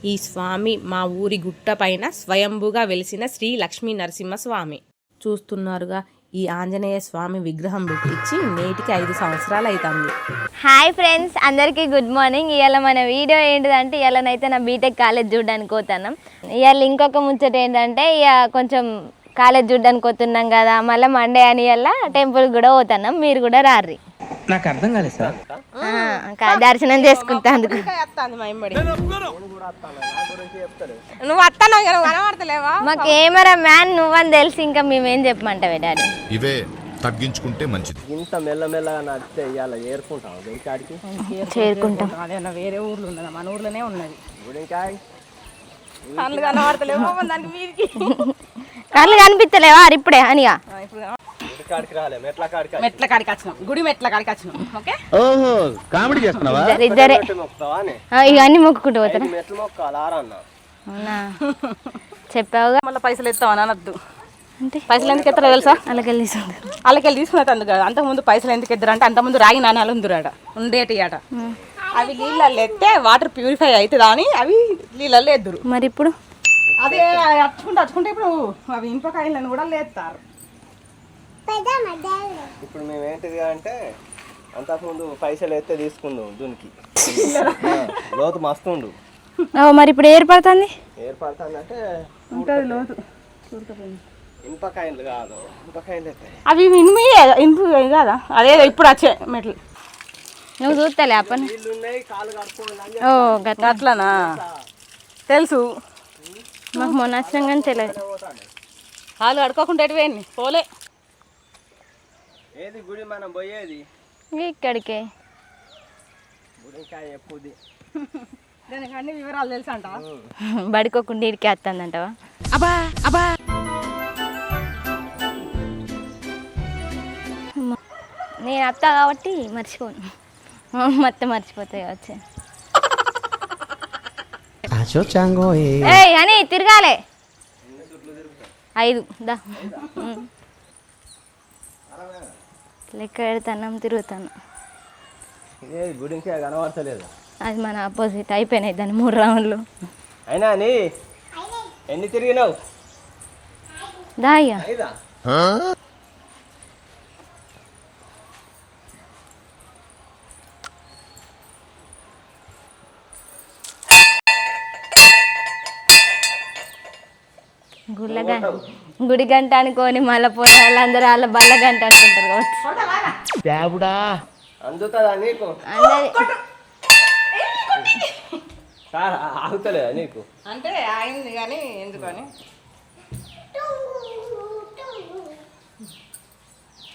ఈ స్వామి మా ఊరి గుట్ట పైన స్వయంభుగా వెలిసిన శ్రీ లక్ష్మీ నరసింహస్వామి. చూస్తున్నారుగా, ఈ ఆంజనేయ స్వామి విగ్రహం పెట్టించి నేటికి 5 సంవత్సరాలు అవుతుంది. హాయ్ ఫ్రెండ్స్, అందరికీ గుడ్ మార్నింగ్. ఇవాళ మన వీడియో ఏంటిదంటే, ఇవాళనైతే నా బీటెక్ కాలేజ్ చూడడానికి పోతున్నాం. ఇవాళ ఇంకొక ముచ్చట ఏంటంటే, ఇక కొంచెం కాలేజ్ చూడడానికి పోతున్నాం కదా, మళ్ళీ మండే అని ఇవాళ టెంపుల్ కూడా పోతున్నాం. మీరు కూడా రారి. నాకు అర్థం కాలేదు సార్. దర్శనం చేసుకుంటా అందుకు. నువ్వు కనబడతలేవా? మా కెమెరా మ్యాన్ నువ్వని తెలిసి ఇంకా మేమేం చెప్పమంటావే డాడీ. ఇవే తగ్గించుకుంటే మంచిది. ఇంత మెల్లమెల్లగా నడిస్తే ఇవాళ ఏరుకుంటాం గుడికాడికి. చేరుకుంటాం. అదేనా వేరే ఊర్లో ఉన్నదా? మన ఊర్లోనే ఉన్నది. గుడికాయ కళ్ళు కనబడతలేవా దానికి మీదికి? కళ్ళు కనిపిస్తలేవా ఇప్పుడే అనిగా? మెట్ల కాడికి వచ్చినాం, గుడి మెట్ల కాడికి వచ్చినాం. ఓకే, ఓహో కామెడీ చేస్తున్నావా? ఇద్దరే ఇక అన్ని మొక్కుకుంటూ పోతారా? మెట్లు మొక్కాలి ఆరన్న. అవునా, చెప్పావుగా. మళ్ళీ పైసలు ఎత్తామని అనద్దు. అంటే పైసలు ఎందుకు ఎత్తారో తెలుసా? అలాగెళ్ళి తీసుకుంటారు. వాళ్ళకెళ్ళి తీసుకున్నట్టు అందుకు కాదు. అంతకుముందు పైసలు ఎందుకు ఎత్తారు అంటే, అంతకుముందు రాగి నాణాలు ఉందిరాడ ఉండేటి ఆట. అవి నీళ్ళల్లో ఎత్తే వాటర్ ప్యూరిఫై అవుతుందా అని అవి నీళ్ళల్లో ఎద్దురు. మరి ఇప్పుడు అదే అచ్చుకుంటే ఇప్పుడు అవి ఇంపకాయలను కూడా లేస్తారు. ఇప్పుడు మేము ఏంటిది అంటే, అంతకుముందు పైసలు ఎత్తే తీసుకుందాం దునికి. లోతు మస్తు ఉండు. మరి ఇప్పుడు ఏర్పడుతుంది. ఏర్పడుతుందంటే ఉంటుంది లోతు. ఇనుపకాయలు కాదు, ఇనుపకాయలు ఎత్తాయి. అవి ఇనుపు కదా, అదే ఇప్పుడు వచ్చే మెట్లు. నువ్వు చూస్తలే అప్పని. నీళ్ళు ఉన్నాయి, కాలు కడుక్కోండి. ఓ గట్లా అట్లానా? తెలుసు మాకు మొన్న వచ్చినాం కానీ తెలియదు. కాలు కడుక్కోకుండా ఎటువేయండి పోలే. ఏది గుడి మనం పోయేది? ఇక్కడికే. గుడికాయ ఎప్పుది దానికి అన్ని వివరాలు తెలుసా అంట. బడికోకుండా ఇడికి వస్తుందంటవా? అబ్బా అబ్బా, నేను వస్తా కాబట్టి మర్చిపోను. మొత్తం మర్చిపోతాయి వచ్చి. అని తిరగాలే 5 దా లెక్క పెడతాను, తిరుగుతాను. గుడికాయ కనబడతలేదు. అది మన ఆపోజిట్ అయిపోయినాయి దాన్ని 3 రౌండ్లు. అయినా అని ఎన్ని తిరిగినావు? దాయ్యా గుడి గంట అనుకోని మళ్ళీ పోయిన వాళ్ళందరూ వాళ్ళ బల్ల గంట అనుకుంటారు కావచ్చు. అందుతుందా నీకు? ఆగుతలేదా నీకు? అంటే ఆగింది కానీ ఎందుకని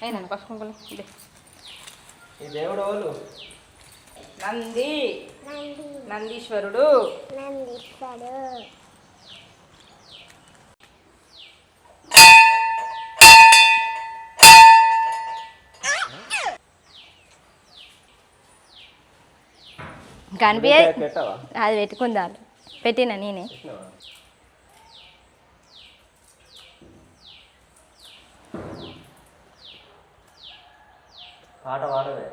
అయినా పసుకుంకోలే. ఈ దేవుడు వాళ్ళు నందీశ్వరుడు. కనిపించే అది పెట్టుకుందా? పెట్టినా నేనే. పాట పాడవే.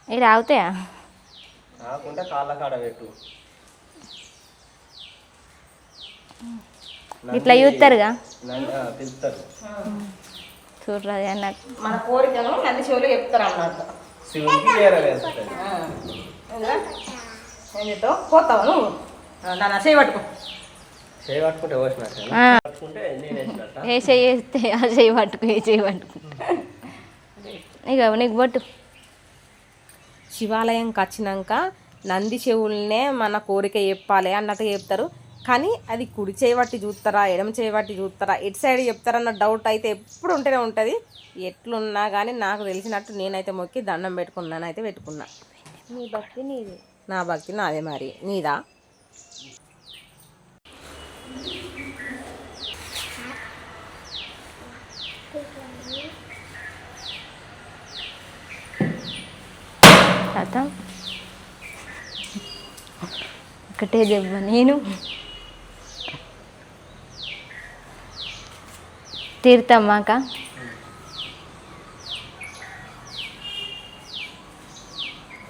ఇది ఆగుతాయా? రాకుంటే కాళ్ళ కాడ పెట్టు. ఇట్లా చూస్తారుగా, పిలుస్తారు. చూడరా నాకు మన కోరికను నంది చెవులు చెప్తారు అన్నట్టు. శివుడికి చేరవేస్తుంది. ఏం చెప్తావు? పోతావు నువ్వు? నన్ను చేయి పట్టుకో. చేయి పట్టుకుంటే పోసినట్టు పట్టుకుంటే నేను వేసినట్ట. ఏ చెయ్యి వేస్తే ఆ చెయ్యి పట్టుకు, ఏ చెయ్యి పట్టుకు. ఇక నీకు బొట్టు. శివాలయంకి వచ్చినాక నంది చెవులనే మన కోరిక చెప్పాలి అన్నట్టు చెప్తారు. కానీ అది కుడి చేయబట్టి చూస్తారా, ఎడమ చేయబట్టి చూస్తారా, ఎటు సైడ్ చెప్తారన్న డౌట్ అయితే ఎప్పుడు ఉంటూనే ఉంటుంది. ఎట్లున్నా కానీ నాకు తెలిసినట్టు నేనైతే మొక్కి దండం పెట్టుకున్నాను, అయితే పెట్టుకున్నా. నీ భక్తి నీది, నా భక్తి నాదే. మరి నీదా? ఒకటే దెబ్బ. నేను తీర్థమ్మాక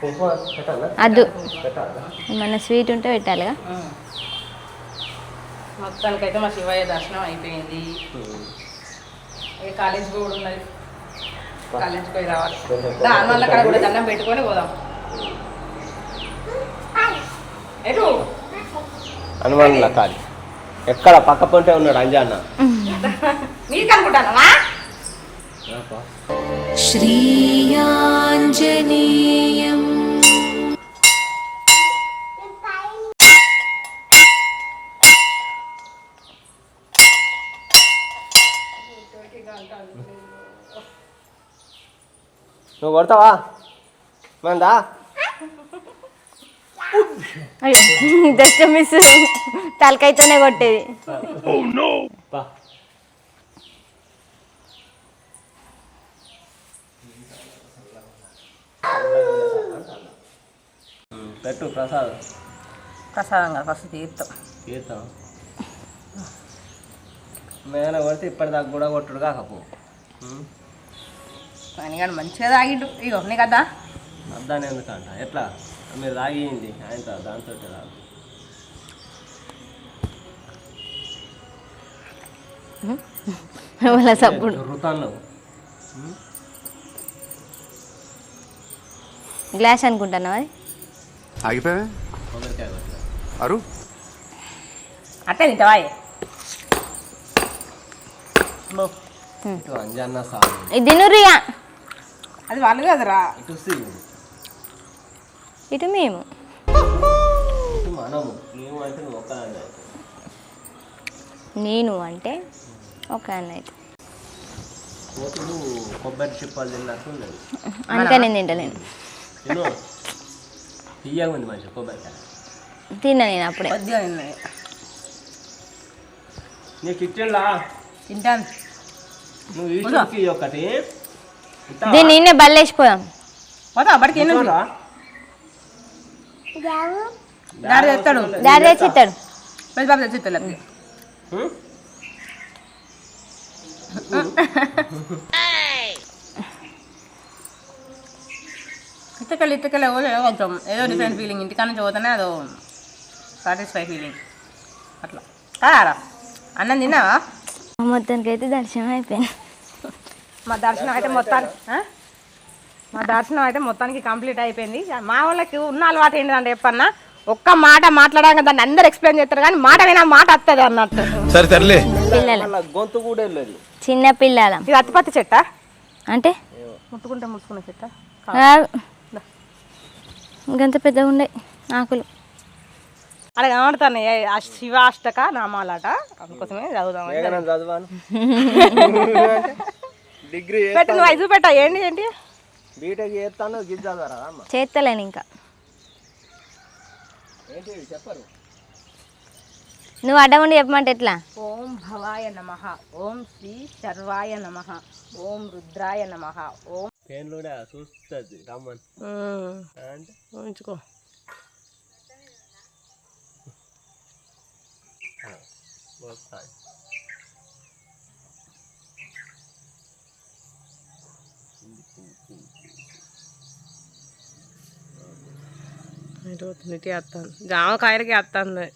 కుంకుమ పెట్టాలా? అద్దు పెట్టాలా? మన స్వీట్ ఉంటే పెట్టాలిగా. మొత్తానికైతే మా శివయ్య దర్శనం అయిపోయింది. ఇక కాలేజ్ కూడా ఉన్నది, కాలేజ్కి పోయి రావాలి. దానివల్ల అక్కడ కూడా దండం పెట్టుకొని పోదాం. ఎటు హనుమాన్లా కాదు, ఎక్కడ పక్క పొంటే ఉన్నాడు అంజన్న. నీకు అనుకుంటానవా? श्रीयाञ्जनेयम् నువ్వు కొడతావా మందా? అయ్యో జస్ట్ మిస్, తలకైతేనే కొట్టేది. పెట్టు ప్రసాదం. ప్రసాదం కదా, ఫస్ట్ తీర్థం. తీర్థం మేన కొడితే ఇప్పటిదాకా కూడా కొట్టుడు కాకపో. అని కానీ మంచిగా తాగిండు. ఇగో నీ కదా అద్దాని ఎందుకంట ఎట్లా మీరు తాగింది ఆయన దాంతో రాదు. వాళ్ళ సప్పుడు రుతాను గ్లాస్ అనుకుంటున్నావా అది? ఆగిపోయావే కొబ్బరికాయ కొట్టా. అరు అట్టే తింటావా? ఇటు అంజన్న సాగు, ఇది తినుర్రిగా. అది వాళ్ళు కదరా. ఇటు శ్రీ, ఇటు మేము. ఇటు మనము. నువ్వు అంటే నువ్వు ఒక్కదాన్ని. నేను అంటే ఒక అన్నయ్య. కోతులు కొబ్బరి చిప్పాలు తిన్నట్టు ఉన్నది. అందుకే నేను తింటలేను. తిను, తీయగా ఉంది మంచిగా కొబ్బరికాయ. తిన్నా నేను అప్పుడే. కొద్దిగా తిన్నది. నీకు ఇచ్చేలా తింటాను. నువ్వు ఈటుకి ఒకటి దీన్ని నిన్నే బల్లేసిపోదాం. పోతా అప్పటికి ఎన్ని డాడీ తెస్తాడు, డాడీ తెచ్చి ఇస్తాడు. పెద్ద బాబు తెచ్చి ఇస్తాడు. ఇటుకెళ్ళి కొంచెం ఏదో డిఫరెంట్ ఫీలింగ్. ఇంటికాడ నుంచి పోతానే అదో సాటిస్ఫై ఫీలింగ్ అట్లా కారా. అన్నం తిన్నావా? మొత్తానికి అయితే దర్శనం అయిపోయింది. మా దర్శనం అయితే మొత్తానికి కంప్లీట్ అయిపోయింది. మా వాళ్ళకి ఉన్న అలవాటు ఏంటంటే చెప్పన్నా, ఒక్క మాట మాట్లాడాక దాన్ని అందరు ఎక్స్ప్లెయిన్ చేస్తారు, కానీ మాట వినా మాట వస్తుంది అన్నట్టు. సరే తరలే పిల్లల గొంతు కూడా వెళ్ళదు. చిన్న పిల్లల ఇది అత్తిపత్తి చెట్ట అంటే ముట్టుకుంటే ముట్టుకునే చెట్ట. ఇంకంత పెద్దగా ఉండే ఆకులు. అలా కనబడతాను శివాష్టక నామాలట, అందుకోసమే చదువుదాం. చదివాను డిగ్రీ పెట్టు నువ్వు ఐదు పెట్ట. ఏంటి ఏంటి బీటెక్ చేస్తాను గిద్ద అమ్మ చేస్తలేను ఇంకా. ఏంటి చెప్పరు. నువ్వు అడ్డం ఉండి చెప్పమంటే ఎట్లా? ఓం భవాయ నమః, ఓం శ్రీ శర్వాయ నమః, ఓం రుద్రాయ నమః, ఓం పేన్లోనే చూస్తుంది రమ్మని అంటే ఉంచుకో. నీటి వస్తాను, జామకాయలకి వస్తుంది.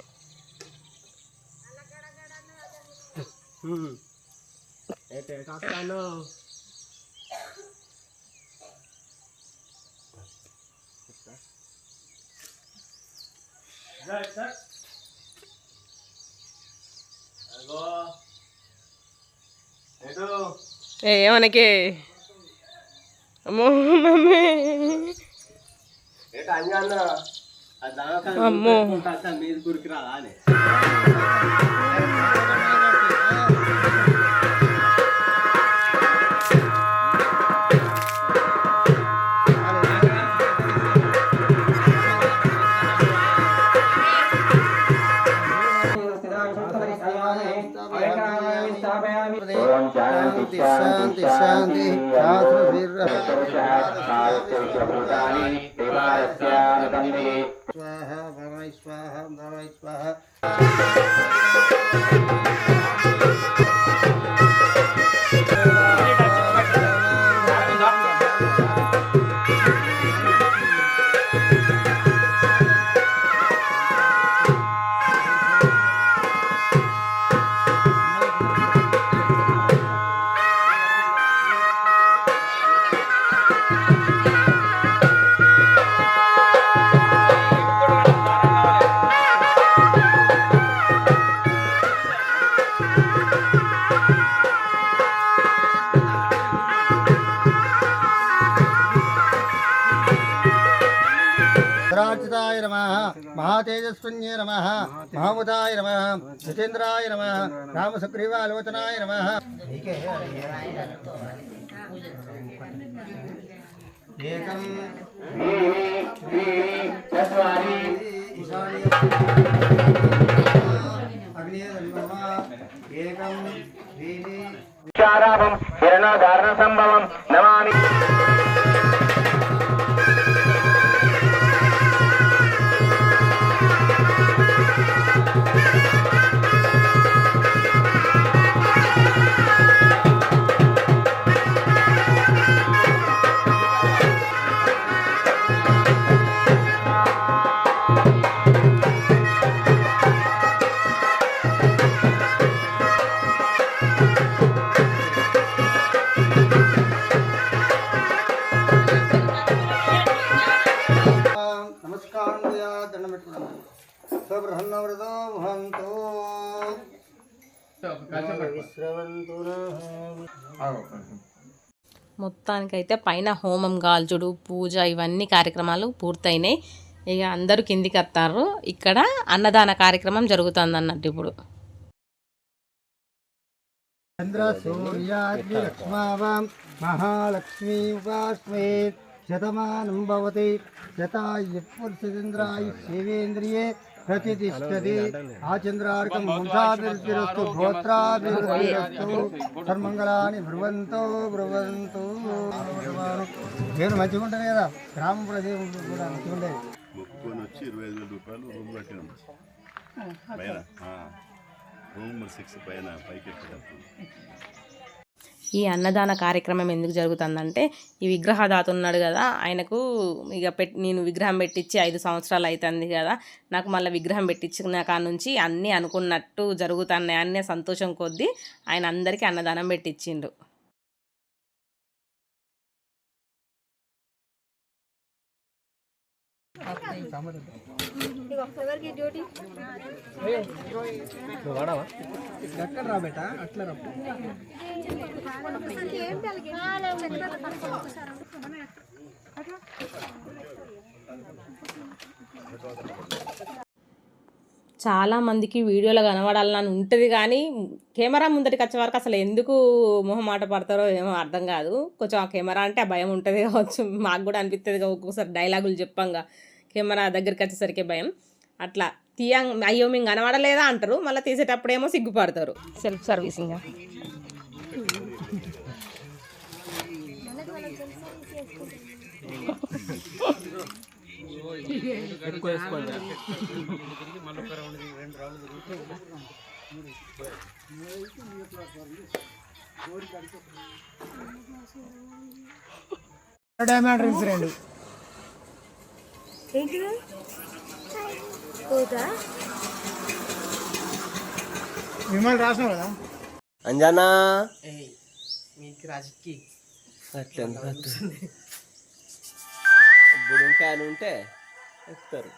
అయితే కాస్తాను. ఏమనకి అమ్మో మమ్మీ అమ్మో మీరు గురికి రాదా అని. శాంతి శాంతి స్వాహ భవై స్వాహ భవై స్వాహ. ఉత్తరార్చితాయ నమః మహాతేజస్విన్యే నమః మహాముదాయ నమః జితేంద్రాయ నమః రామసుగ్రీవాలోచనాయ నమః ఏకం ఏకం చారాభం హిరణాధారణ సంభవం నమామి. నమస్కారం దండం పెట్టుకున్నాం. స్వబృహన్నవ్రతో భవంతు మొత్తానికైతే పైన హోమం గాల్చుడు పూజ ఇవన్నీ కార్యక్రమాలు పూర్తయినాయి. ఇక అందరూ కిందికి వస్తారు. ఇక్కడ అన్నదాన కార్యక్రమం జరుగుతుంది అన్నట్టు ఇప్పుడు. చంద్ర సూర్యాగ్ని లక్ష్మావాం మహాలక్ష్మీ ఉపాస్మే శతమానం భవతి శతాయుఃపురుషేంద్రాయ శివేంద్రియే ప్రతిష్టతి ఆచంద్రార్కం వంశాభివృద్ధిరస్తు గోత్రాభివృద్ధిరస్తు సర్మంగళాని బ్రువంతో బ్రువంతు. దేవుడు మంచిగా ఉంటుంది కదా, గ్రామం కూడా దేవుడు కూడా మంచిగా ఉండేది. మొక్కుకొని వచ్చి 25,000 రూపాయలు రూమ్ కట్టినాం పైన రూమ్ 6 పైన పైకి ఎక్కేటప్పుడు. ఈ అన్నదాన కార్యక్రమం ఎందుకు జరుగుతుందంటే ఈ విగ్రహదాత ఉన్నాడు కదా, ఆయనకు ఇక నేను విగ్రహం పెట్టించి 5 సంవత్సరాలు అవుతుంది కదా, నాకు మళ్ళీ విగ్రహం పెట్టించిన కాడ నుంచి అన్నీ అనుకున్నట్టు జరుగుతున్నాయి అన్నీ సంతోషం కొద్దీ ఆయన అందరికీ అన్నదానం పెట్టించిండు. చాలా మందికి వీడియోలో కనబడాలని ఉంటుంది కానీ కెమెరా ముందటికి వచ్చే వరకు అసలు ఎందుకు మొహమాట పడతారో ఏమో అర్థం కాదు. కొంచెం ఆ కెమెరా అంటే ఆ భయం ఉంటుంది కావచ్చు, మాకు కూడా అనిపిస్తుంది ఒక్కొక్కసారి డైలాగులు చెప్పంగా కెమెరా దగ్గరికి వచ్చేసరికి భయం. అట్లా అయ్యో మేము కనబడలేదా అంటారు, మళ్ళీ తీసేటప్పుడేమో సిగ్గుపడతారు. Self servicing diamond rings 2 Vimal రాసినావు కదా. అంజనా ఇప్పుడు ఇంకా ఉంటే ఎక్కుతారు.